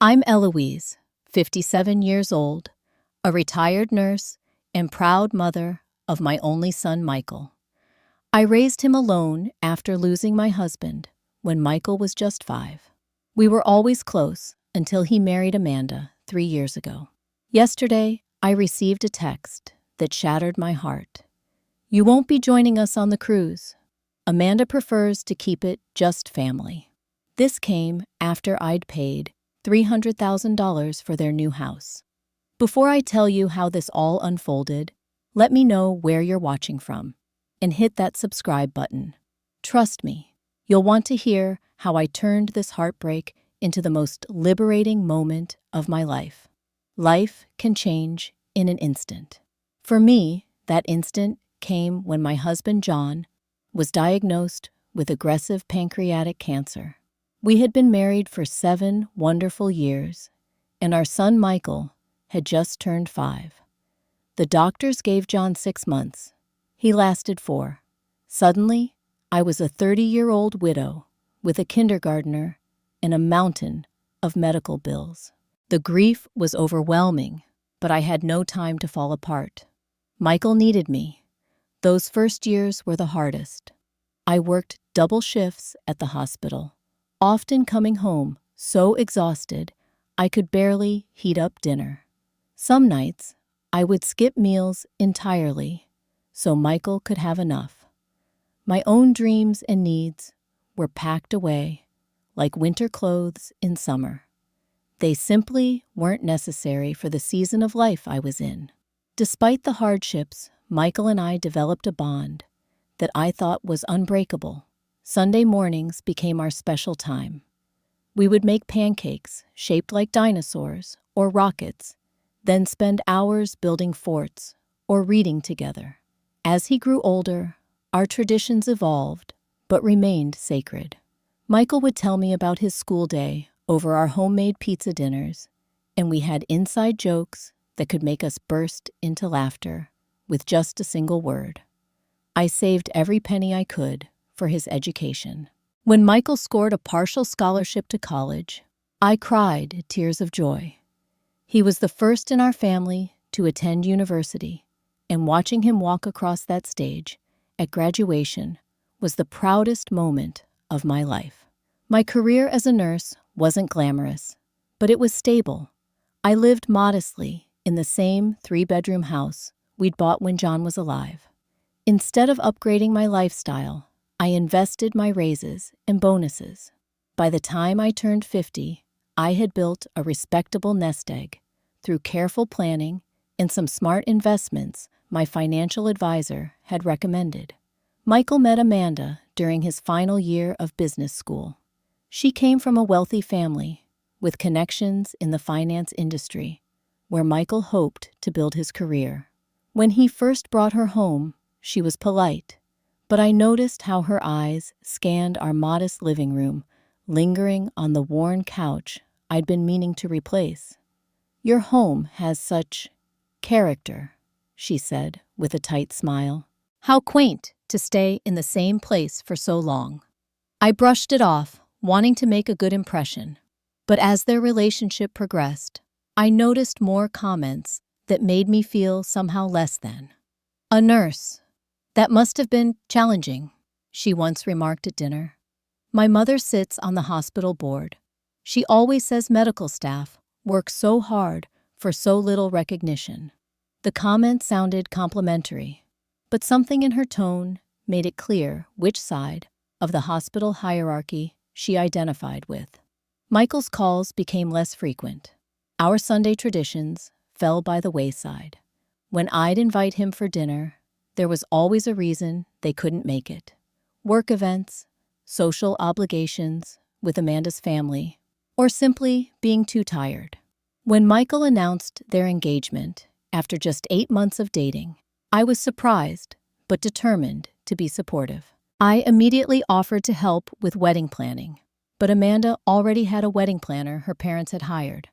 I'm Eloise, 57 years old, a retired nurse and proud mother of my only son, Michael. I raised him alone after losing my husband when Michael was just 5. We were always close until he married Amanda 3 years ago. Yesterday, I received a text that shattered my heart. "You won't be joining us on the cruise. Amanda prefers to keep it just family." This came after I'd paid $300,000 for their new house. Before I tell you how this all unfolded, let me know where you're watching from and hit that subscribe button. Trust me, you'll want to hear how I turned this heartbreak into the most liberating moment of my life. Life can change in an instant. For me, that instant came when my husband, John, was diagnosed with aggressive pancreatic cancer. We had been married for 7 wonderful years, and our son, Michael, had just turned 5. The doctors gave John 6 months. He lasted 4. Suddenly, I was a 30-year-old widow with a kindergartner and a mountain of medical bills. The grief was overwhelming, but I had no time to fall apart. Michael needed me. Those first years were the hardest. I worked double shifts at the hospital, often coming home so exhausted I could barely heat up dinner. Some nights, I would skip meals entirely so Michael could have enough. My own dreams and needs were packed away like winter clothes in summer. They simply weren't necessary for the season of life I was in. Despite the hardships, Michael and I developed a bond that I thought was unbreakable. Sunday mornings became our special time. We would make pancakes shaped like dinosaurs or rockets, then spend hours building forts or reading together. As he grew older, our traditions evolved but remained sacred. Michael would tell me about his school day over our homemade pizza dinners, and we had inside jokes that could make us burst into laughter with just a single word. I saved every penny I could for his education. When Michael scored a partial scholarship to college, I cried tears of joy. He was the first in our family to attend university, and watching him walk across that stage at graduation was the proudest moment of my life. My career as a nurse wasn't glamorous, but it was stable. I lived modestly in the same 3-bedroom house we'd bought when John was alive. Instead of upgrading my lifestyle, I invested my raises and bonuses. By the time I turned 50, I had built a respectable nest egg through careful planning and some smart investments my financial advisor had recommended. Michael met Amanda during his final year of business school. She came from a wealthy family with connections in the finance industry, where Michael hoped to build his career. When he first brought her home, she was polite, but I noticed how her eyes scanned our modest living room, lingering on the worn couch I'd been meaning to replace. "Your home has such character," she said with a tight smile. How quaint to stay in the same place for so long. I brushed it off, wanting to make a good impression. But as their relationship progressed, I noticed more comments that made me feel somehow less than. "A nurse. That must have been challenging," she once remarked at dinner. "My mother sits on the hospital board. She always says medical staff work so hard for so little recognition." The comment sounded complimentary, but something in her tone made it clear which side of the hospital hierarchy she identified with. Michael's calls became less frequent. Our Sunday traditions fell by the wayside. When I'd invite him for dinner, there was always a reason they couldn't make it. Work events, social obligations with Amanda's family, or simply being too tired. When Michael announced their engagement after just 8 months of dating, I was surprised but determined to be supportive. I immediately offered to help with wedding planning, but Amanda already had a wedding planner her parents had hired.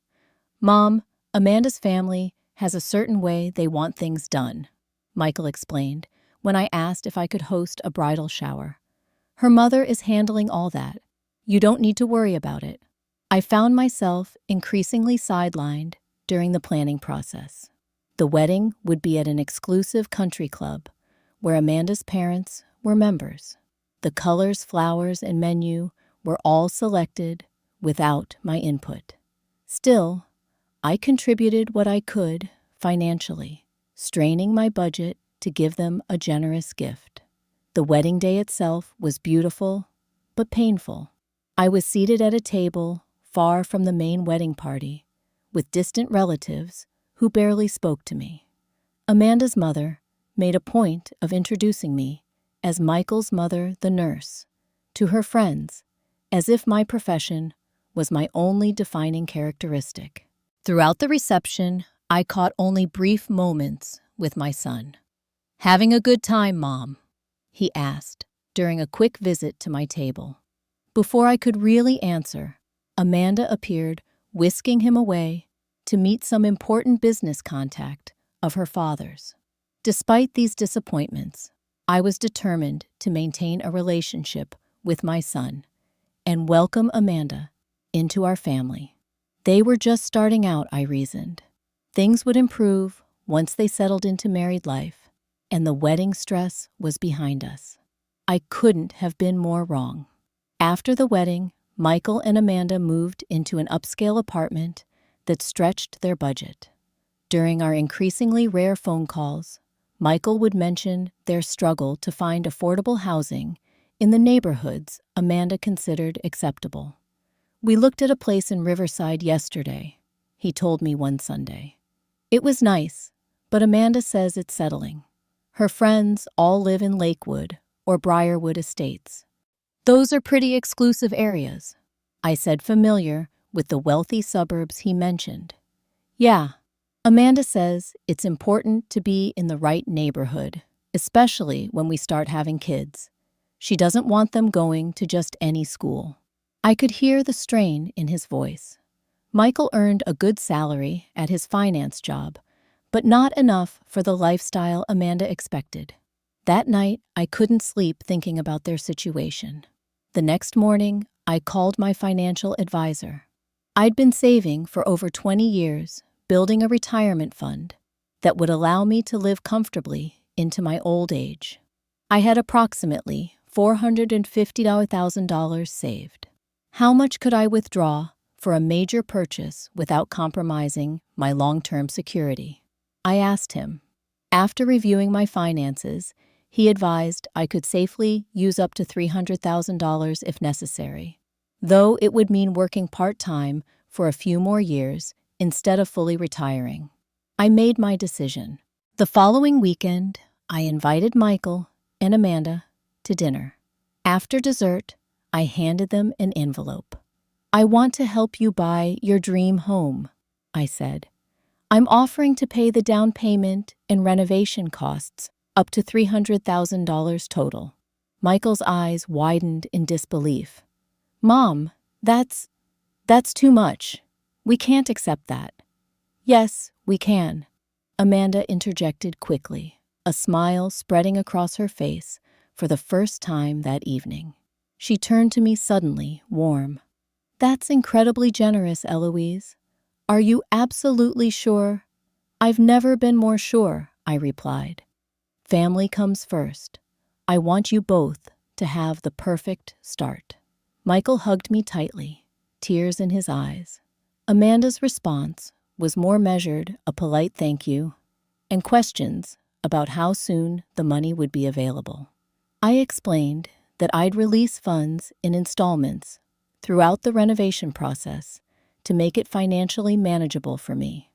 "Mom, Amanda's family has a certain way they want things done," Michael explained when I asked if I could host a bridal shower. "Her mother is handling all that. You don't need to worry about it." I found myself increasingly sidelined during the planning process. The wedding would be at an exclusive country club where Amanda's parents were members. The colors, flowers, and menu were all selected without my input. Still, I contributed what I could financially, straining my budget to give them a generous gift. The wedding day itself was beautiful, but painful. I was seated at a table far from the main wedding party, with distant relatives who barely spoke to me. Amanda's mother made a point of introducing me as Michael's mother, the nurse, to her friends, as if my profession was my only defining characteristic. Throughout the reception, I caught only brief moments with my son. "Having a good time, Mom?" he asked during a quick visit to my table. Before I could really answer, Amanda appeared, whisking him away to meet some important business contact of her father's. Despite these disappointments, I was determined to maintain a relationship with my son and welcome Amanda into our family. They were just starting out, I reasoned. Things would improve once they settled into married life, and the wedding stress was behind us. I couldn't have been more wrong. After the wedding, Michael and Amanda moved into an upscale apartment that stretched their budget. During our increasingly rare phone calls, Michael would mention their struggle to find affordable housing in the neighborhoods Amanda considered acceptable. "We looked at a place in Riverside yesterday," he told me one Sunday. "It was nice, but Amanda says it's settling. Her friends all live in Lakewood or Briarwood Estates. Those are pretty exclusive areas," I said, familiar with the wealthy suburbs he mentioned. "Yeah, Amanda says it's important to be in the right neighborhood, especially when we start having kids. She doesn't want them going to just any school." I could hear the strain in his voice. Michael earned a good salary at his finance job, but not enough for the lifestyle Amanda expected. That night, I couldn't sleep thinking about their situation. The next morning, I called my financial advisor. I'd been saving for over 20 years, building a retirement fund that would allow me to live comfortably into my old age. I had approximately $450,000 saved. How much could I withdraw for a major purchase without compromising my long-term security? I asked him. After reviewing my finances, he advised I could safely use up to $300,000 if necessary, though it would mean working part-time for a few more years instead of fully retiring. I made my decision. The following weekend, I invited Michael and Amanda to dinner. After dessert, I handed them an envelope. "I want to help you buy your dream home," I said. "I'm offering to pay the down payment and renovation costs up to $300,000 total." Michael's eyes widened in disbelief. "Mom, that's too much. We can't accept that." "Yes, we can," Amanda interjected quickly, a smile spreading across her face for the first time that evening. She turned to me suddenly, warm. "That's incredibly generous, Eloise. Are you absolutely sure?" "I've never been more sure," I replied. "Family comes first. I want you both to have the perfect start." Michael hugged me tightly, tears in his eyes. Amanda's response was more measured, a polite thank you, and questions about how soon the money would be available. I explained that I'd release funds in installments throughout the renovation process to make it financially manageable for me.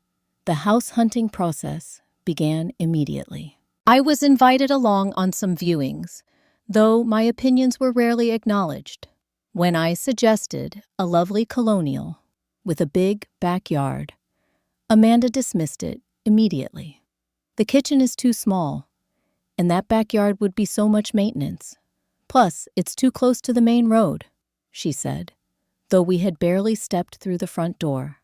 The house hunting process began immediately. I was invited along on some viewings, though my opinions were rarely acknowledged. When I suggested a lovely colonial with a big backyard, Amanda dismissed it immediately. "The kitchen is too small, and that backyard would be so much maintenance. Plus, it's too close to the main road," she said, though we had barely stepped through the front door.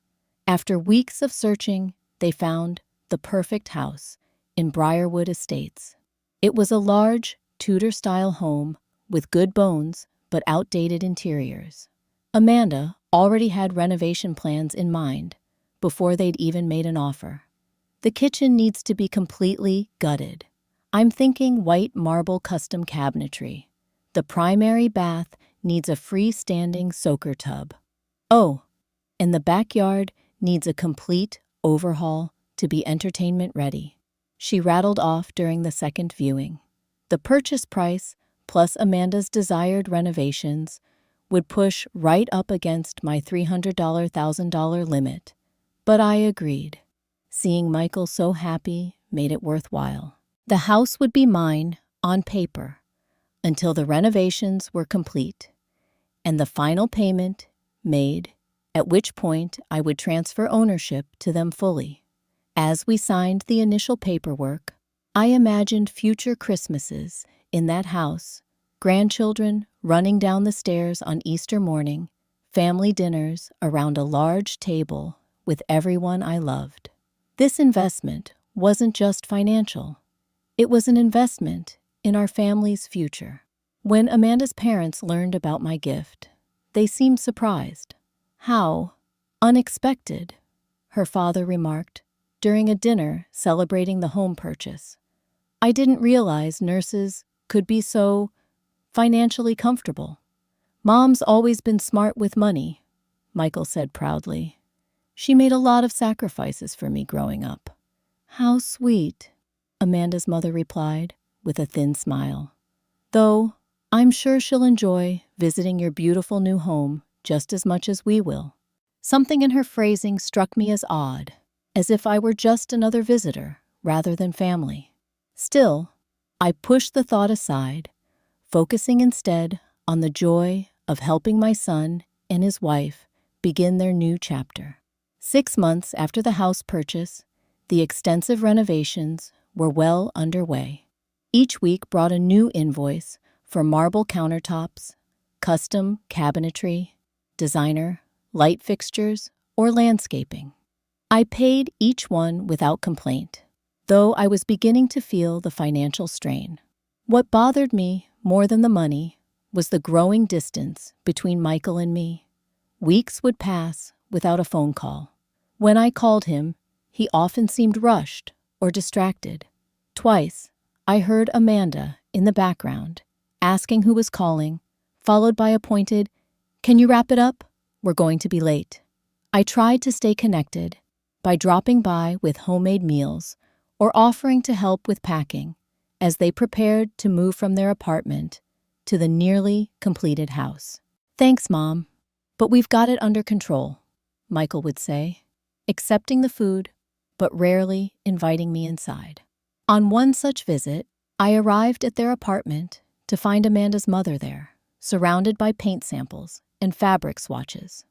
After weeks of searching, they found the perfect house in Briarwood Estates. It was a large, Tudor-style home with good bones but outdated interiors. Amanda already had renovation plans in mind before they'd even made an offer. The kitchen needs to be completely gutted. I'm thinking white marble custom cabinetry. The primary bath needs a freestanding soaker tub. Oh, and the backyard needs a complete overhaul to be entertainment ready. She rattled off during the second viewing. The purchase price, plus Amanda's desired renovations, would push right up against my $300,000 limit. But I agreed. Seeing Michael so happy made it worthwhile. The house would be mine on paper until the renovations were complete and the final payment made, at which point I would transfer ownership to them fully. As we signed the initial paperwork, I imagined future Christmases in that house, grandchildren running down the stairs on Easter morning, family dinners around a large table with everyone I loved. This investment wasn't just financial. It was an investment in our family's future. When Amanda's parents learned about my gift, they seemed surprised. "How unexpected," her father remarked during a dinner celebrating the home purchase. "I didn't realize nurses could be so financially comfortable." "Mom's always been smart with money," Michael said proudly. "She made a lot of sacrifices for me growing up." "How sweet," Amanda's mother replied with a thin smile. "Though I'm sure she'll enjoy visiting your beautiful new home just as much as we will." Something in her phrasing struck me as odd, as if I were just another visitor rather than family. Still, I pushed the thought aside, focusing instead on the joy of helping my son and his wife begin their new chapter. 6 months after the house purchase, the extensive renovations were well underway. Each week brought a new invoice for marble countertops, custom cabinetry, designer, light fixtures, or landscaping. I paid each one without complaint, though I was beginning to feel the financial strain. What bothered me more than the money was the growing distance between Michael and me. Weeks would pass without a phone call. When I called him, he often seemed rushed or distracted. Twice, I heard Amanda in the background asking who was calling, followed by a pointed, "Can you wrap it up? We're going to be late." I tried to stay connected by dropping by with homemade meals or offering to help with packing as they prepared to move from their apartment to the nearly completed house. "Thanks, Mom, but we've got it under control," Michael would say, accepting the food but rarely inviting me inside. On one such visit, I arrived at their apartment to find Amanda's mother there, surrounded by paint samples and fabric swatches.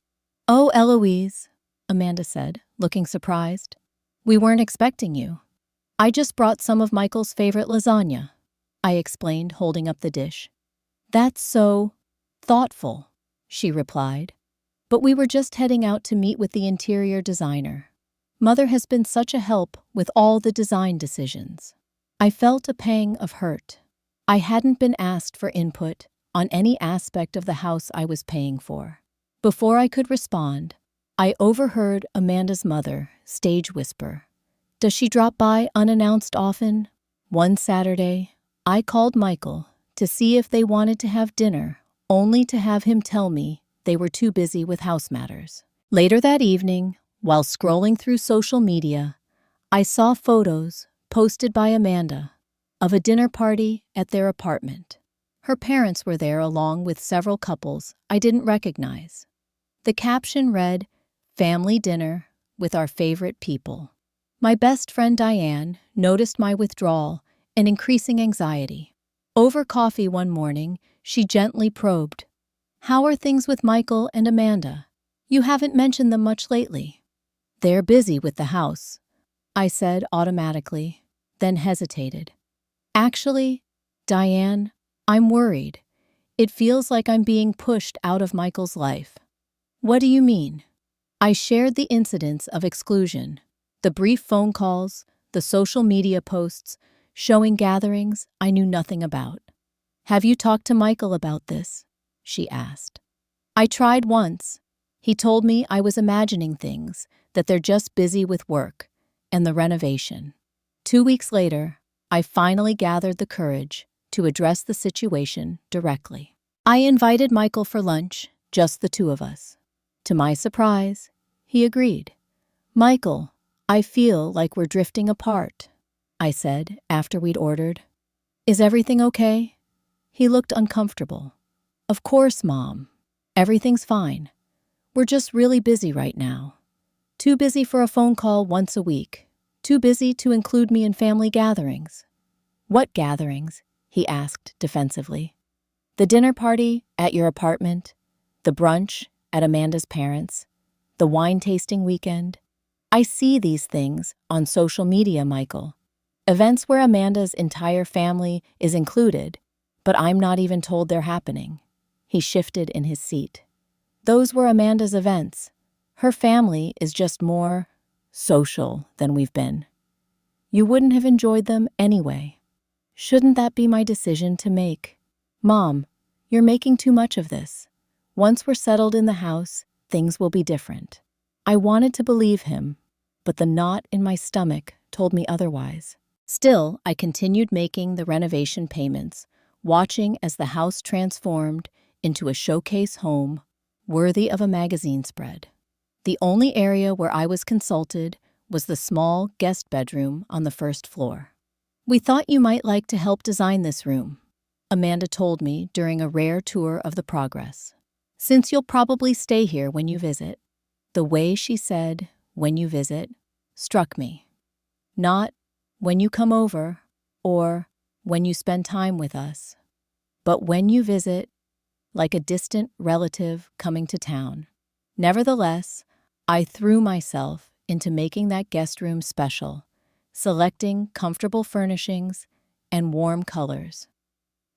"Oh, Eloise," Amanda said, looking surprised. "We weren't expecting you." "I just brought some of Michael's favorite lasagna," I explained, holding up the dish. "That's so thoughtful," she replied. "But we were just heading out to meet with the interior designer. Mother has been such a help with all the design decisions." I felt a pang of hurt. I hadn't been asked for input on any aspect of the house I was paying for. Before I could respond, I overheard Amanda's mother stage whisper, "Does she drop by unannounced often?" One Saturday, I called Michael to see if they wanted to have dinner, only to have him tell me they were too busy with house matters. Later that evening, while scrolling through social media, I saw photos posted by Amanda of a dinner party at their apartment. Her parents were there along with several couples I didn't recognize. The caption read, "Family dinner with our favorite people." My best friend Diane noticed my withdrawal and increasing anxiety. Over coffee one morning, she gently probed, "How are things with Michael and Amanda? You haven't mentioned them much lately." "They're busy with the house," I said automatically, then hesitated. "Actually, Diane, I'm worried. It feels like I'm being pushed out of Michael's life." "What do you mean?" I shared the incidents of exclusion, the brief phone calls, the social media posts showing gatherings I knew nothing about. "Have you talked to Michael about this?" she asked. "I tried once. He told me I was imagining things, that they're just busy with work and the renovation. 2 weeks later, I finally gathered the courage to address the situation directly. I invited Michael for lunch, just the two of us. To my surprise, he agreed. "Michael, I feel like we're drifting apart," I said after we'd ordered. "Is everything okay?" He looked uncomfortable. "Of course, Mom. Everything's fine. We're just really busy right now. Too busy for a phone call once a week. Too busy to include me in family gatherings." "What gatherings?" he asked defensively. "The dinner party at your apartment, the brunch at Amanda's parents', the wine tasting weekend. I see these things on social media, Michael. Events where Amanda's entire family is included, but I'm not even told they're happening." He shifted in his seat. "Those were Amanda's events. Her family is just more social than we've been. You wouldn't have enjoyed them anyway. Shouldn't that be my decision to make? Mom, you're making too much of this. Once we're settled in the house, things will be different." I wanted to believe him, but the knot in my stomach told me otherwise. Still, I continued making the renovation payments, watching as the house transformed into a showcase home worthy of a magazine spread. The only area where I was consulted was the small guest bedroom on the first floor. "We thought you might like to help design this room," Amanda told me during a rare tour of the progress. "Since you'll probably stay here when you visit." The way she said, "when you visit," struck me. Not "when you come over" or "when you spend time with us," but "when you visit," like a distant relative coming to town. Nevertheless, I threw myself into making that guest room special, selecting comfortable furnishings and warm colors.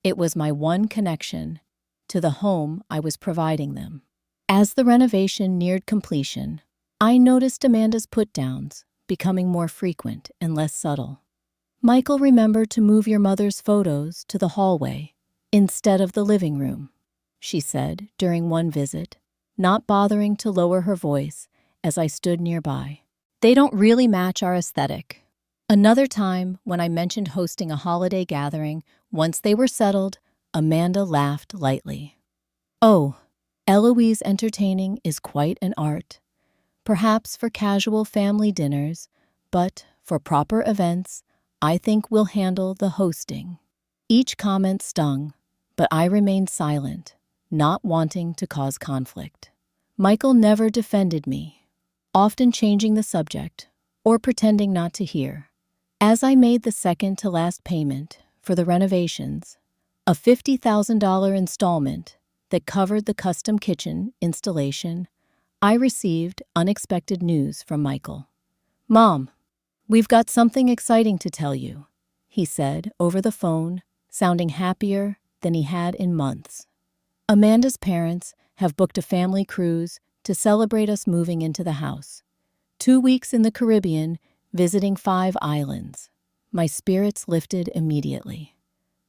It was my one connection to the home I was providing them. As the renovation neared completion, I noticed Amanda's put-downs becoming more frequent and less subtle. "Michael remembered to move your mother's photos to the hallway instead of the living room," she said during one visit, not bothering to lower her voice as I stood nearby. "They don't really match our aesthetic." Another time, when I mentioned hosting a holiday gathering, once they were settled, Amanda laughed lightly. "Oh, Eloise entertaining is quite an art. Perhaps for casual family dinners, but for proper events, I think we'll handle the hosting." Each comment stung, but I remained silent, not wanting to cause conflict. Michael never defended me, often changing the subject or pretending not to hear. As I made the second-to-last payment for the renovations, a $50,000 installment that covered the custom kitchen installation, I received unexpected news from Michael. "Mom, we've got something exciting to tell you," he said over the phone, sounding happier than he had in months. "Amanda's parents have booked a family cruise to celebrate us moving into the house. 2 weeks in the Caribbean, visiting 5 islands." My spirits lifted immediately.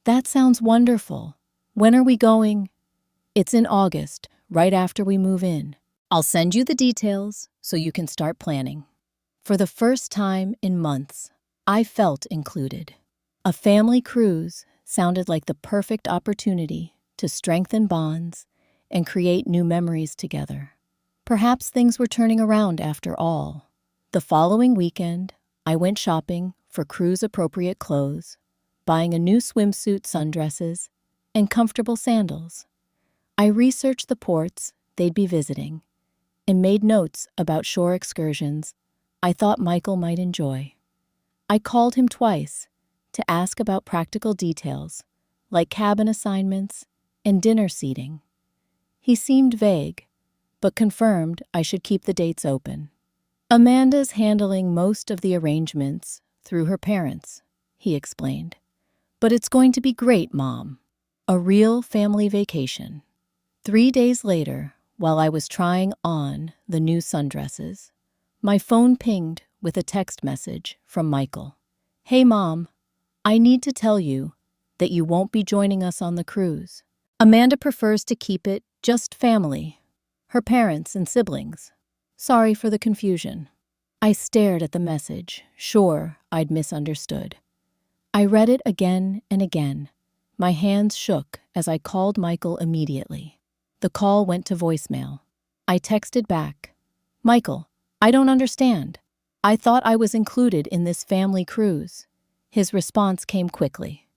"That sounds wonderful. When are we going?" "It's in August, right after we move in. I'll send you the details so you can start planning." For the first time in months, I felt included. A family cruise sounded like the perfect opportunity to strengthen bonds and create new memories together. Perhaps things were turning around after all. The following weekend, I went shopping for cruise-appropriate clothes, buying a new swimsuit, sundresses, and comfortable sandals. I researched the ports they'd be visiting and made notes about shore excursions I thought Michael might enjoy. I called him twice to ask about practical details like cabin assignments and dinner seating. He seemed vague, but confirmed I should keep the dates open. "Amanda's handling most of the arrangements through her parents," he explained. "But it's going to be great, Mom. A real family vacation." 3 days later, while I was trying on the new sundresses, my phone pinged with a text message from Michael. "Hey, Mom, I need to tell you that you won't be joining us on the cruise. Amanda prefers to keep it just family. her parents and siblings. Sorry for the confusion. I stared at the message, sure I'd misunderstood. I read it again and again. My hands shook as I called Michael immediately. The call went to voicemail. I texted back, "Michael, I don't understand. I thought I was included in this family cruise." His response came quickly.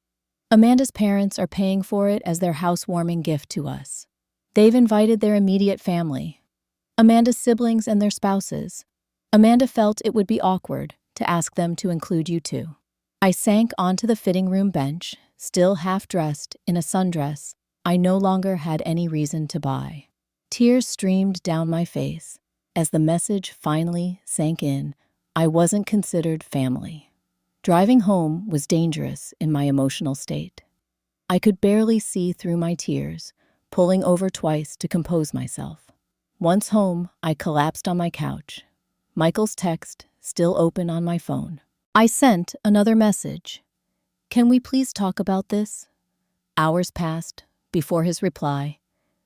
"Amanda's parents are paying for it as their housewarming gift to us. They've invited their immediate family, Amanda's siblings and their spouses. Amanda felt it would be awkward to ask them to include you too." I sank onto the fitting room bench, still half-dressed in a sundress I no longer had any reason to buy. Tears streamed down my face as the message finally sank in. I wasn't considered family. Driving home was dangerous in my emotional state. I could barely see through my tears, pulling over twice to compose myself. Once home, I collapsed on my couch, Michael's text still open on my phone. I sent another message. "Can we please talk about this?" Hours passed before his reply.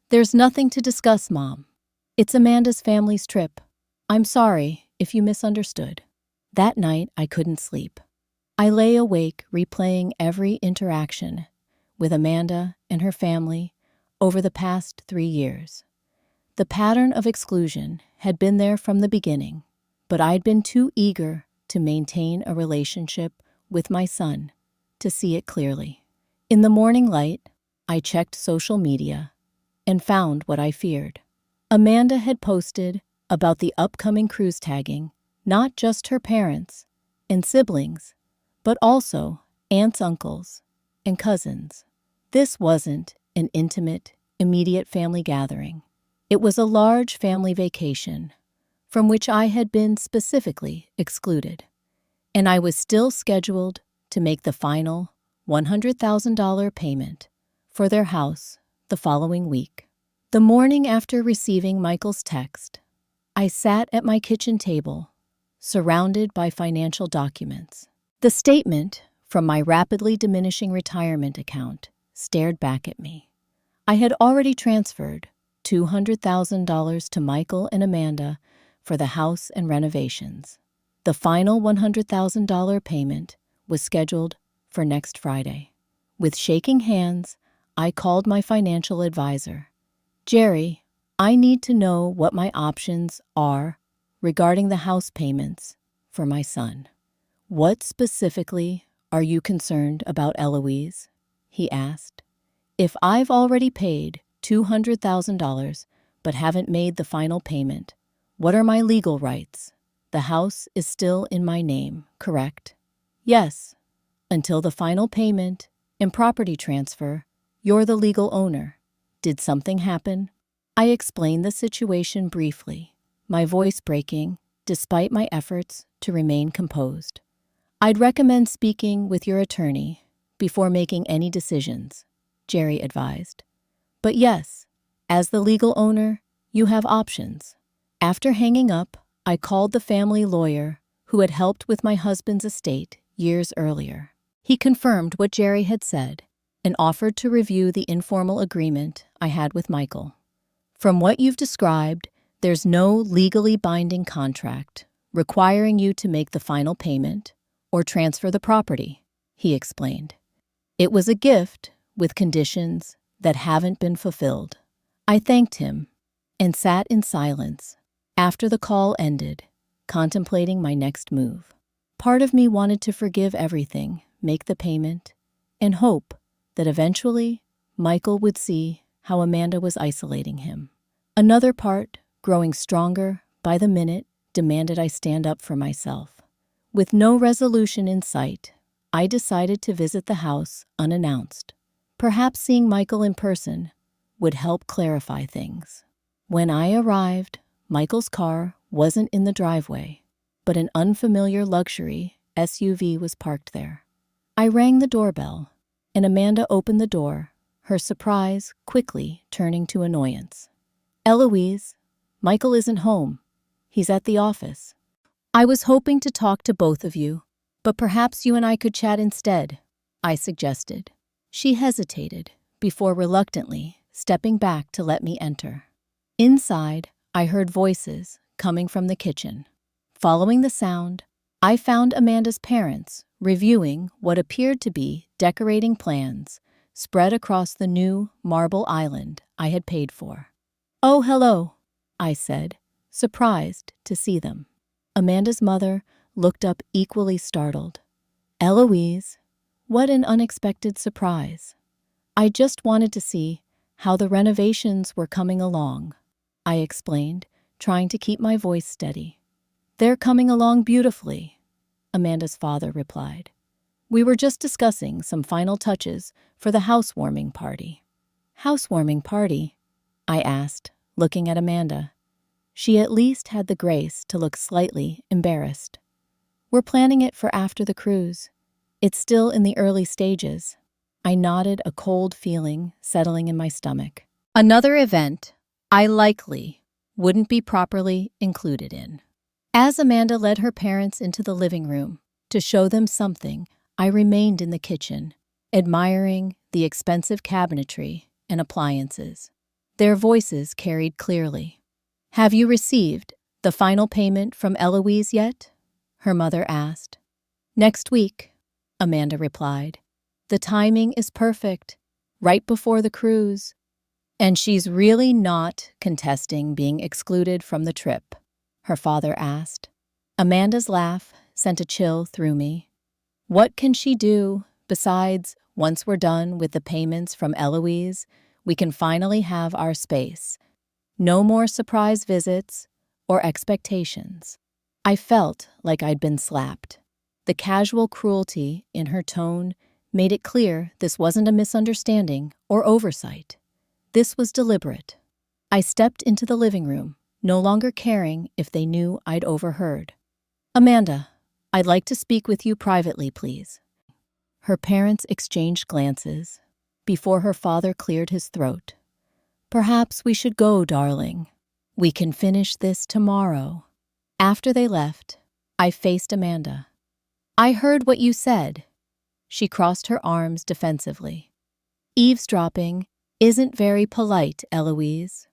"There's nothing to discuss, Mom. It's Amanda's family's trip. I'm sorry if you misunderstood." That night, I couldn't sleep. I lay awake replaying every interaction with Amanda and her family over the past 3 years. The pattern of exclusion had been there from the beginning, but I'd been too eager to maintain a relationship with my son to see it clearly. In the morning light, I checked social media and found what I feared. Amanda had posted about the upcoming cruise tagging not just her parents and siblings, but also aunts, uncles, and cousins. This wasn't an intimate, immediate family gathering. It was a large family vacation from which I had been specifically excluded, and I was still scheduled to make the final $100,000 payment for their house the following week. The morning after receiving Michael's text, I sat at my kitchen table, surrounded by financial documents. The statement from my rapidly diminishing retirement account stared back at me. I had already transferred $200,000 to Michael and Amanda for the house and renovations. The final $100,000 payment was scheduled for next Friday. With shaking hands, I called my financial advisor. "Jerry, I need to know what my options are regarding the house payments for my son." "What specifically are you concerned about, Eloise?" he asked. "If I've already paid $200,000 but haven't made the final payment, what are my legal rights? The house is still in my name, correct?" "Yes. Until the final payment and property transfer, you're the legal owner. Did something happen?" I explained the situation briefly, my voice breaking despite my efforts to remain composed. "I'd recommend speaking with your attorney before making any decisions," Jerry advised. "But yes, as the legal owner, you have options." After hanging up, I called the family lawyer who had helped with my husband's estate years earlier. He confirmed what Jerry had said and offered to review the informal agreement I had with Michael. "From what you've described, there's no legally binding contract requiring you to make the final payment or transfer the property," he explained. "It was a gift with conditions that haven't been fulfilled." I thanked him and sat in silence after the call ended, contemplating my next move. Part of me wanted to forgive everything, make the payment, and hope that eventually Michael would see how Amanda was isolating him. Another part, growing stronger by the minute, demanded I stand up for myself. With no resolution in sight, I decided to visit the house unannounced. Perhaps seeing Michael in person would help clarify things. When I arrived, Michael's car wasn't in the driveway, but an unfamiliar luxury SUV was parked there. I rang the doorbell, and Amanda opened the door, her surprise quickly turning to annoyance. "Eloise, Michael isn't home. He's at the office. I was hoping to talk to both of you, but perhaps you and I could chat instead," I suggested. She hesitated before reluctantly stepping back to let me enter. Inside, I heard voices coming from the kitchen. Following the sound, I found Amanda's parents reviewing what appeared to be decorating plans spread across the new marble island I had paid for. "Oh, hello," I said, surprised to see them. Amanda's mother looked up equally startled. "Eloise, what an unexpected surprise. I just wanted to see how the renovations were coming along," I explained, trying to keep my voice steady. "They're coming along beautifully," Amanda's father replied. "We were just discussing some final touches for the housewarming party." "Housewarming party?" I asked, looking at Amanda. She at least had the grace to look slightly embarrassed. "We're planning it for after the cruise. It's still in the early stages." I nodded, a cold feeling settling in my stomach. Another event I likely wouldn't be properly included in. As Amanda led her parents into the living room to show them something, I remained in the kitchen, admiring the expensive cabinetry and appliances. Their voices carried clearly. "Have you received the final payment from Eloise yet?" her mother asked. "Next week," Amanda replied. "The timing is perfect, right before the cruise." "And she's really not contesting being excluded from the trip?" her father asked. Amanda's laugh sent a chill through me. What can she do besides, once we're done with the payments from Eloise, we can finally have our space? No more surprise visits or expectations. I felt like I'd been slapped. The casual cruelty in her tone made it clear this wasn't a misunderstanding or oversight. This was deliberate. I stepped into the living room, no longer caring if they knew I'd overheard. "Amanda, I'd like to speak with you privately, please." Her parents exchanged glances before her father cleared his throat. "Perhaps we should go, darling. We can finish this tomorrow." After they left, I faced Amanda. "I heard what you said." She crossed her arms defensively. "Eavesdropping isn't very polite, Eloise.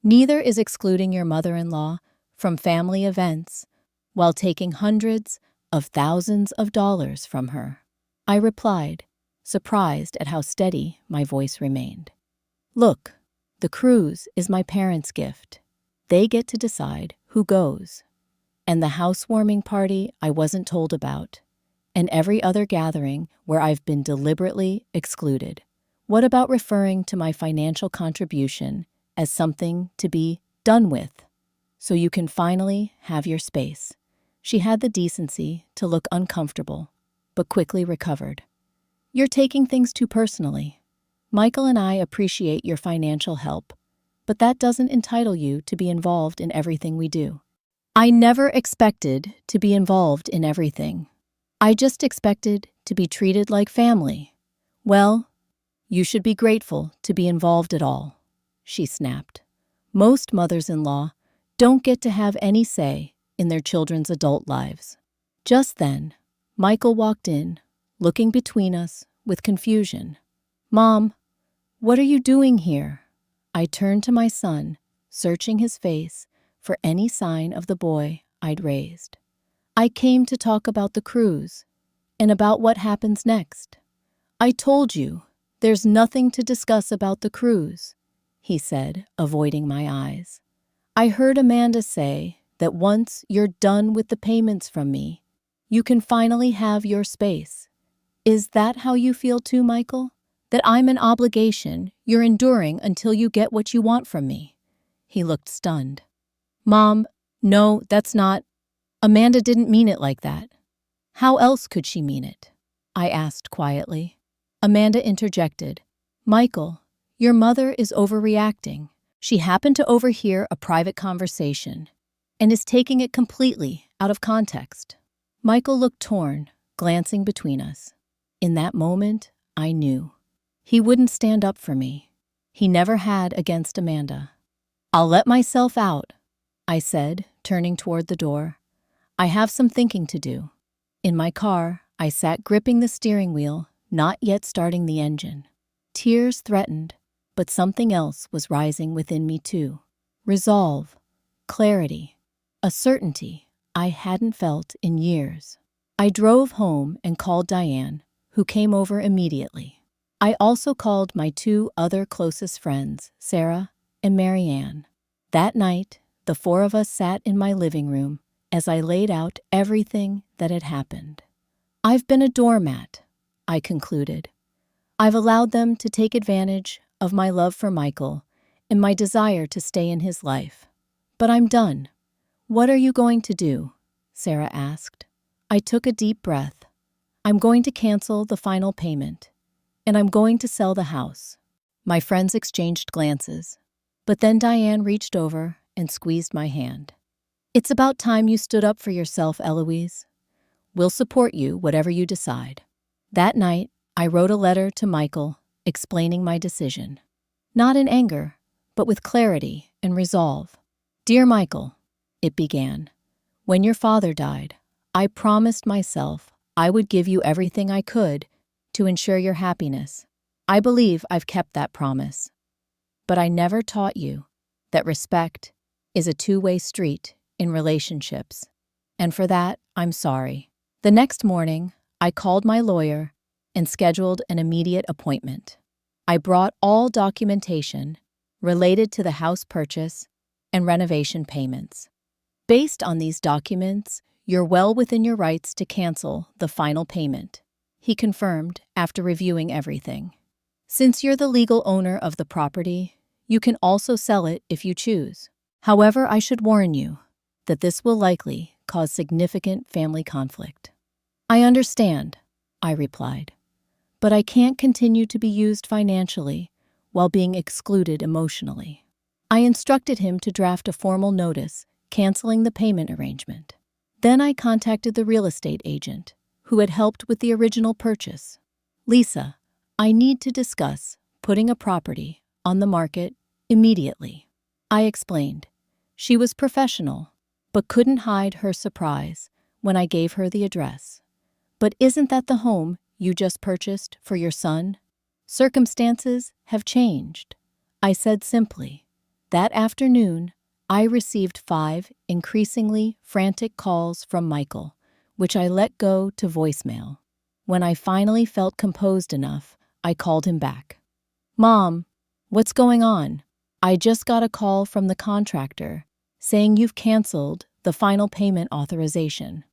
Neither is excluding your mother-in-law from family events while taking hundreds of thousands of dollars from her," I replied, surprised at how steady my voice remained. "Look, the cruise is my parents' gift. They get to decide who goes. And the housewarming party I wasn't told about, and every other gathering where I've been deliberately excluded. What about referring to my financial contribution as something to be done with, so you can finally have your space?" She had the decency to look uncomfortable, but quickly recovered. "You're taking things too personally. Michael and I appreciate your financial help, but that doesn't entitle you to be involved in everything we do." I never expected to be involved in everything. I just expected to be treated like family. "Well, you should be grateful to be involved at all," she snapped. "Most mothers-in-law don't get to have any say in their children's adult lives." Just then, Michael walked in, looking between us with confusion. "Mom, what are you doing here?" I turned to my son, searching his face for any sign of the boy I'd raised. "I came to talk about the cruise and about what happens next." "I told you, there's nothing to discuss about the cruise," he said, avoiding my eyes. "I heard Amanda say that once you're done with the payments from me, you can finally have your space. Is that how you feel too, Michael? That I'm an obligation you're enduring until you get what you want from me?" He looked stunned. "Mom, no, that's not. Amanda didn't mean it like that." "How else could she mean it?" I asked quietly. Amanda interjected. "Michael, your mother is overreacting. She happened to overhear a private conversation and is taking it completely out of context." Michael looked torn, glancing between us. In that moment, I knew. He wouldn't stand up for me. He never had against Amanda. "I'll let myself out," I said, turning toward the door. "I have some thinking to do." In my car, I sat gripping the steering wheel, not yet starting the engine. Tears threatened, but something else was rising within me too. resolve, clarity, a certainty I hadn't felt in years. I drove home and called Diane, who came over immediately. I also called my two other closest friends, Sarah and Marianne. That night, the four of us sat in my living room as I laid out everything that had happened. I've been a doormat, I concluded. I've allowed them to take advantage of my love for Michael and my desire to stay in his life. But I'm done. What are you going to do? Sarah asked. I took a deep breath. I'm going to cancel the final payment, and I'm going to sell the house. My friends exchanged glances, but then Diane reached over and squeezed my hand. It's about time you stood up for yourself, Eloise. We'll support you, whatever you decide. That night, I wrote a letter to Michael explaining my decision. Not in anger, but with clarity and resolve. Dear Michael, it began, when your father died, I promised myself I would give you everything I could to ensure your happiness. I believe I've kept that promise. But I never taught you that respect is a two-way street in relationships. And for that, I'm sorry. The next morning, I called my lawyer and scheduled an immediate appointment. I brought all documentation related to the house purchase and renovation payments. Based on these documents, you're well within your rights to cancel the final payment, he confirmed after reviewing everything. Since you're the legal owner of the property, you can also sell it if you choose. However, I should warn you that this will likely cause significant family conflict. I understand, I replied, but I can't continue to be used financially while being excluded emotionally. I instructed him to draft a formal notice canceling the payment arrangement. Then I contacted the real estate agent who had helped with the original purchase. Lisa, I need to discuss putting a property on the market immediately. I explained. She was professional, but couldn't hide her surprise when I gave her the address. But isn't that the home you just purchased for your son? Circumstances have changed, I said simply. That afternoon, I received 5 increasingly frantic calls from Michael, which I let go to voicemail. When I finally felt composed enough, I called him back. Mom, what's going on? I just got a call from the contractor saying you've canceled the final payment authorization.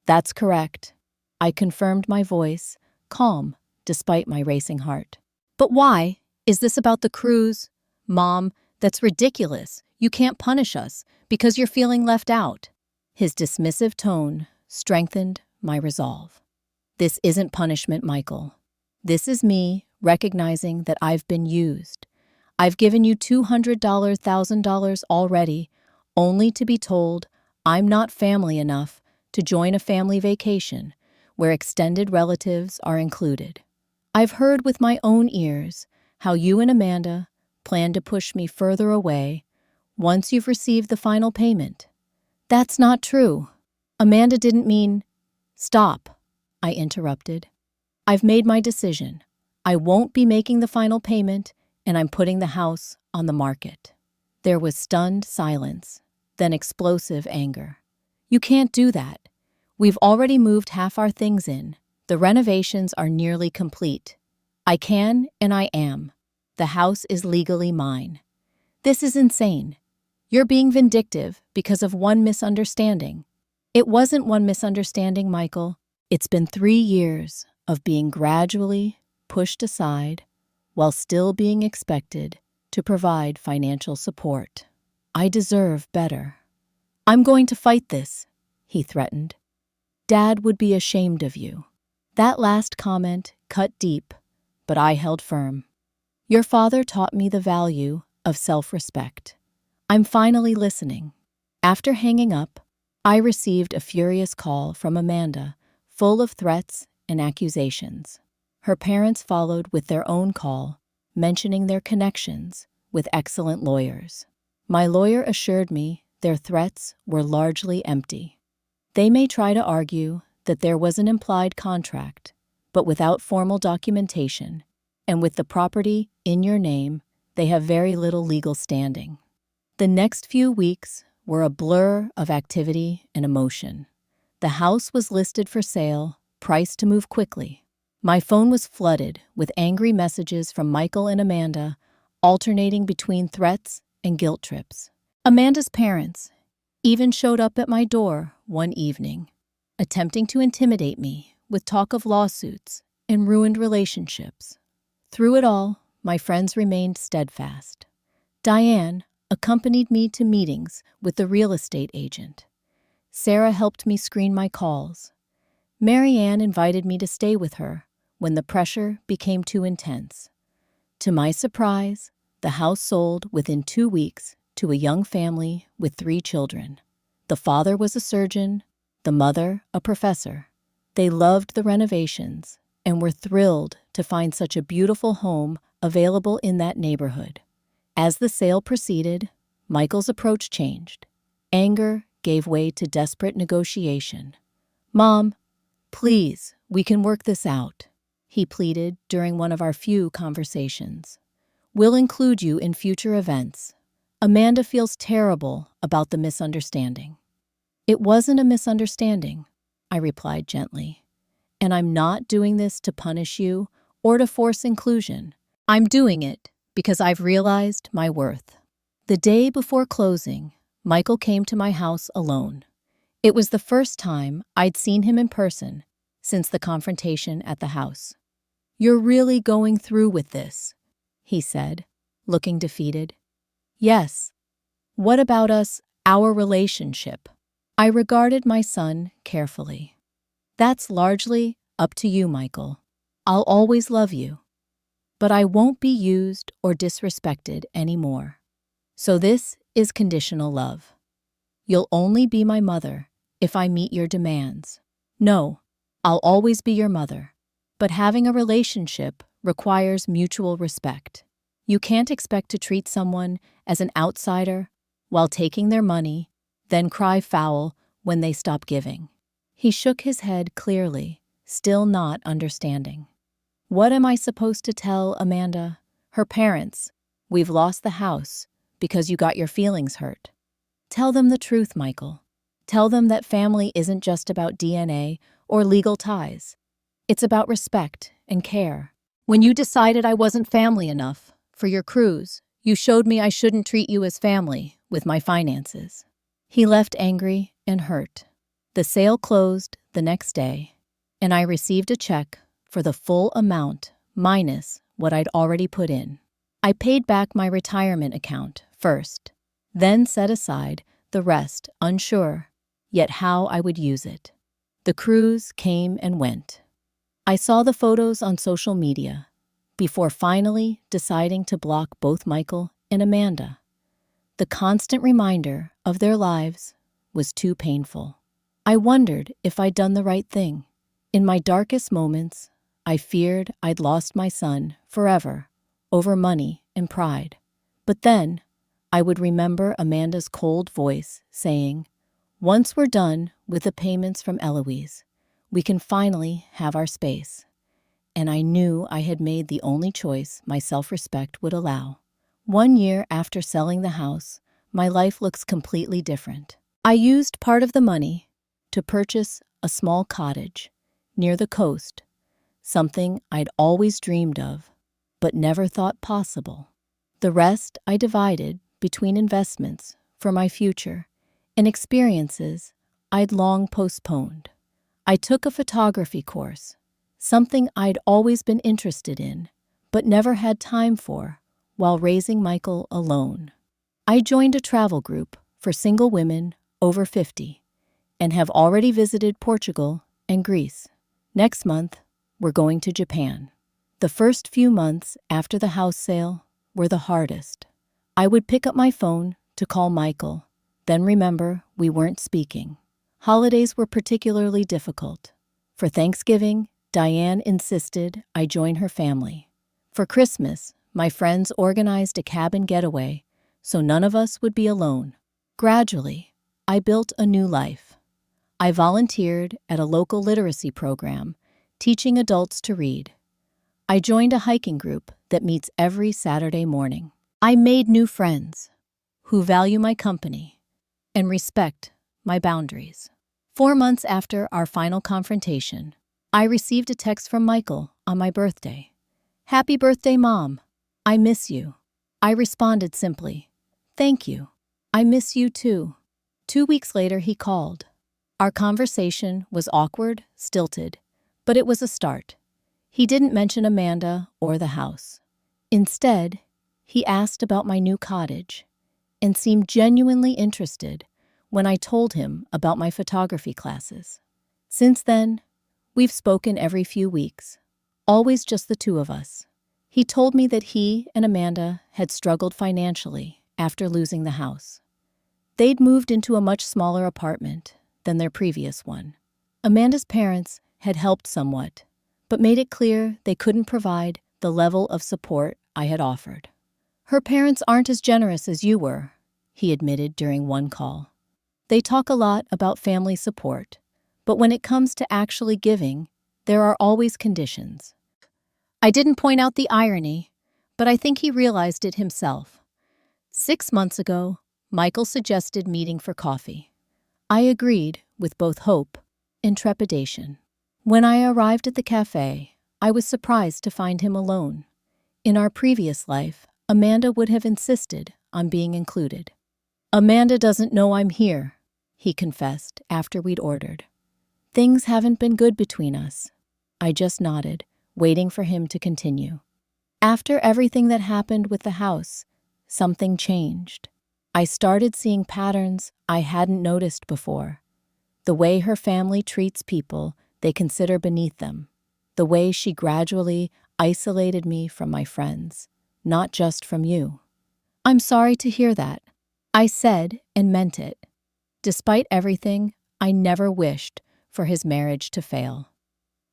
That's correct. I confirmed, my voice calm despite my racing heart. But why? Is this about the cruise? Mom, that's ridiculous. You can't punish us because you're feeling left out. His dismissive tone strengthened my resolve. This isn't punishment, Michael. This is me recognizing that I've been used. I've given you $200,000 already, only to be told I'm not family enough to join a family vacation where extended relatives are included. I've heard with my own ears how you and Amanda plan to push me further away once you've received the final payment. That's not true. Amanda didn't mean... Stop, I interrupted. I've made my decision. I won't be making the final payment, and I'm putting the house on the market. There was stunned silence, then explosive anger. You can't do that. We've already moved half our things in. The renovations are nearly complete. I can and I am. The house is legally mine. This is insane. You're being vindictive because of one misunderstanding. It wasn't one misunderstanding, Michael. It's been 3 years of being gradually pushed aside while still being expected to provide financial support. I deserve better. I'm going to fight this, he threatened. Dad would be ashamed of you. That last comment cut deep, but I held firm. Your father taught me the value of self-respect. I'm finally listening. After hanging up, I received a furious call from Amanda, full of threats and accusations. Her parents followed with their own call, mentioning their connections with excellent lawyers. My lawyer assured me their threats were largely empty. They may try to argue that there was an implied contract, but without formal documentation, and with the property in your name, they have very little legal standing. The next few weeks were a blur of activity and emotion. The house was listed for sale, priced to move quickly. My phone was flooded with angry messages from Michael and Amanda, alternating between threats and guilt trips. Amanda's parents even showed up at my door one evening, attempting to intimidate me with talk of lawsuits and ruined relationships. Through it all, my friends remained steadfast. Diane accompanied me to meetings with the real estate agent. Sarah helped me screen my calls. Mary Ann invited me to stay with her when the pressure became too intense. To my surprise, the house sold within 2 weeks to a young family with 3 children. The father was a surgeon, the mother a professor. They loved the renovations and were thrilled to find such a beautiful home available in that neighborhood. As the sale proceeded, Michael's approach changed. Anger gave way to desperate negotiation. "Mom, please, we can work this out," he pleaded during one of our few conversations. "We'll include you in future events. Amanda feels terrible about the misunderstanding." "It wasn't a misunderstanding," I replied gently. "And I'm not doing this to punish you or to force inclusion. I'm doing it because I've realized my worth." The day before closing, Michael came to my house alone. It was the first time I'd seen him in person since the confrontation at the house. "You're really going through with this," he said, looking defeated. "Yes. What about us, our relationship?" I regarded my son carefully. "That's largely up to you, Michael. I'll always love you. But I won't be used or disrespected anymore. So this is conditional love. You'll only be my mother if I meet your demands. No, I'll always be your mother. But having a relationship requires mutual respect. You can't expect to treat someone as an outsider while taking their money, then cry foul when they stop giving." He shook his head clearly, still not understanding. "What am I supposed to tell Amanda? Her parents? We've lost the house because you got your feelings hurt." "Tell them the truth, Michael. Tell them that family isn't just about DNA or legal ties. It's about respect and care. When you decided I wasn't family enough for your cruise, you showed me I shouldn't treat you as family with my finances." He left angry and hurt. The sale closed the next day, and I received a check for the full amount minus what I'd already put in. I paid back my retirement account first, then set aside the rest, unsure yet how I would use it. The cruise came and went. I saw the photos on social media before finally deciding to block both Michael and Amanda. The constant reminder of their lives was too painful. I wondered if I'd done the right thing. In my darkest moments, I feared I'd lost my son forever over money and pride. But then I would remember Amanda's cold voice saying, "Once we're done with the payments from Eloise, we can finally have our space." And I knew I had made the only choice my self-respect would allow. 1 year after selling the house, my life looks completely different. I used part of the money to purchase a small cottage near the coast, something I'd always dreamed of, but never thought possible. The rest I divided between investments for my future and experiences I'd long postponed. I took a photography course, something I'd always been interested in, but never had time for, while raising Michael alone. I joined a travel group for single women over 50 and have already visited Portugal and Greece. Next month, we're going to Japan. The first few months after the house sale were the hardest. I would pick up my phone to call Michael, then remember we weren't speaking. Holidays were particularly difficult. For Thanksgiving, Diane insisted I join her family. For Christmas, my friends organized a cabin getaway so none of us would be alone. Gradually, I built a new life. I volunteered at a local literacy program, teaching adults to read. I joined a hiking group that meets every Saturday morning. I made new friends who value my company and respect my boundaries. 4 months after our final confrontation, I received a text from Michael on my birthday. "Happy birthday, Mom. I miss you." I responded simply, "Thank you. I miss you too." 2 weeks later, he called. Our conversation was awkward, stilted, but it was a start. He didn't mention Amanda or the house. Instead, he asked about my new cottage and seemed genuinely interested when I told him about my photography classes. Since then, we've spoken every few weeks, always just the two of us. He told me that he and Amanda had struggled financially after losing the house. They'd moved into a much smaller apartment than their previous one. Amanda's parents had helped somewhat, but made it clear they couldn't provide the level of support I had offered. "Her parents aren't as generous as you were," he admitted during one call. "They talk a lot about family support, but when it comes to actually giving, there are always conditions." I didn't point out the irony, but I think he realized it himself. 6 months ago, Michael suggested meeting for coffee. I agreed with both hope and trepidation. When I arrived at the cafe, I was surprised to find him alone. In our previous life, Amanda would have insisted on being included. "Amanda doesn't know I'm here," he confessed after we'd ordered. "Things haven't been good between us." I just nodded, waiting for him to continue. "After everything that happened with the house, something changed. I started seeing patterns I hadn't noticed before. The way her family treats people they consider beneath them. The way she gradually isolated me from my friends, not just from you." "I'm sorry to hear that," I said and meant it. Despite everything, I never wished for his marriage to fail.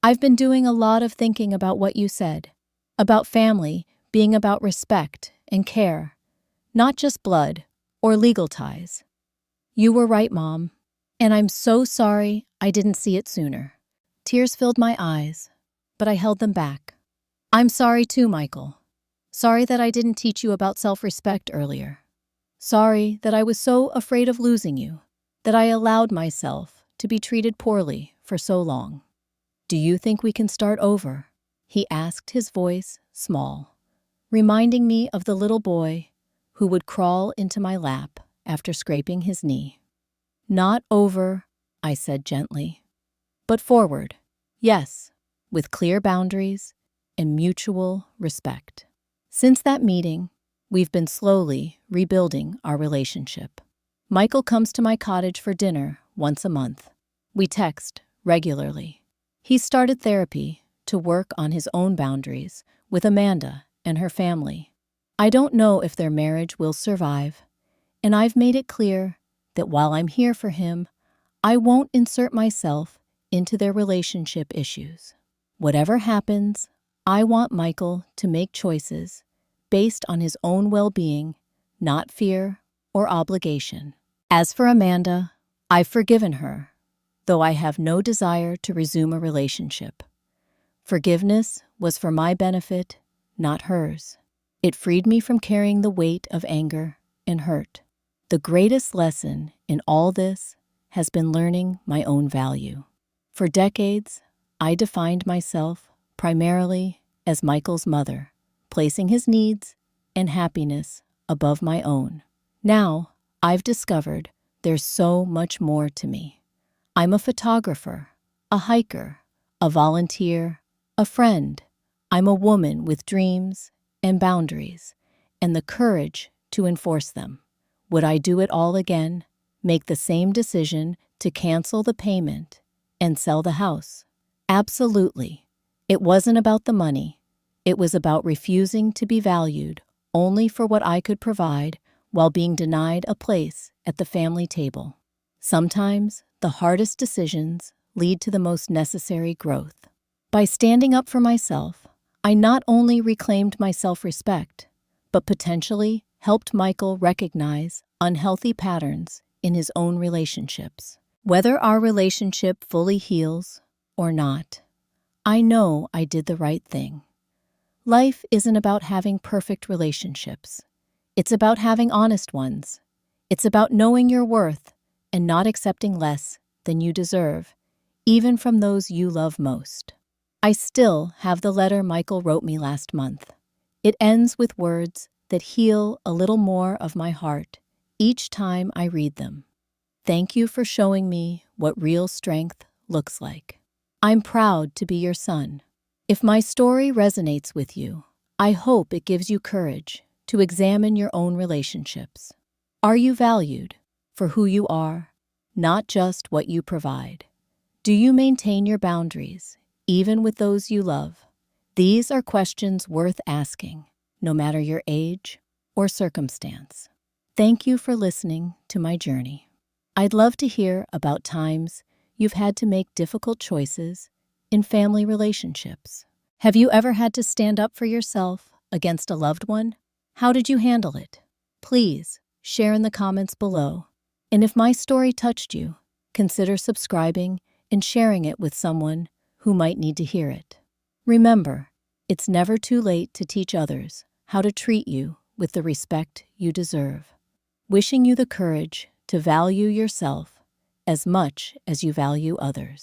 "I've been doing a lot of thinking about what you said, about family being about respect and care, not just blood or legal ties. You were right, Mom, and I'm so sorry I didn't see it sooner." Tears filled my eyes, but I held them back. "I'm sorry too, Michael. Sorry that I didn't teach you about self-respect earlier. Sorry that I was so afraid of losing you, that I allowed myself to be treated poorly for so long." "Do you think we can start over?" he asked, his voice small, reminding me of the little boy who would crawl into my lap after scraping his knee. "Not over," I said gently, "but forward, yes, with clear boundaries and mutual respect." Since that meeting, we've been slowly rebuilding our relationship. Michael comes to my cottage for dinner once a month. We text regularly. He's started therapy to work on his own boundaries with Amanda and her family. I don't know if their marriage will survive, and I've made it clear that while I'm here for him, I won't insert myself into their relationship issues. Whatever happens, I want Michael to make choices based on his own well-being, not fear or obligation. As for Amanda, I've forgiven her, though I have no desire to resume a relationship. Forgiveness was for my benefit, not hers. It freed me from carrying the weight of anger and hurt. The greatest lesson in all this has been learning my own value. For decades, I defined myself primarily as Michael's mother, placing his needs and happiness above my own. Now, I've discovered there's so much more to me. I'm a photographer, a hiker, a volunteer, a friend. I'm a woman with dreams and boundaries, and the courage to enforce them. Would I do it all again? Make the same decision to cancel the payment and sell the house? Absolutely. It wasn't about the money. It was about refusing to be valued only for what I could provide while being denied a place at the family table. Sometimes the hardest decisions lead to the most necessary growth. By standing up for myself, I not only reclaimed my self-respect, but potentially helped Michael recognize unhealthy patterns in his own relationships. Whether our relationship fully heals or not, I know I did the right thing. Life isn't about having perfect relationships. It's about having honest ones It's about knowing your worth and not accepting less than you deserve, even from those you love most. I still have the letter Michael wrote me last month. It ends with words that heal a little more of my heart each time I read them. Thank you for showing me what real strength looks like. I'm proud to be your son. If my story resonates with you, I hope it gives you courage to examine your own relationships. Are you valued for who you are, not just what you provide? Do you maintain your boundaries, even with those you love? These are questions worth asking, no matter your age or circumstance. Thank you for listening to my journey. I'd love to hear about times you've had to make difficult choices in family relationships. Have you ever had to stand up for yourself against a loved one? How did you handle it? Please share in the comments below. And if my story touched you, consider subscribing and sharing it with someone who might need to hear it. Remember, it's never too late to teach others how to treat you with the respect you deserve. Wishing you the courage to value yourself as much as you value others.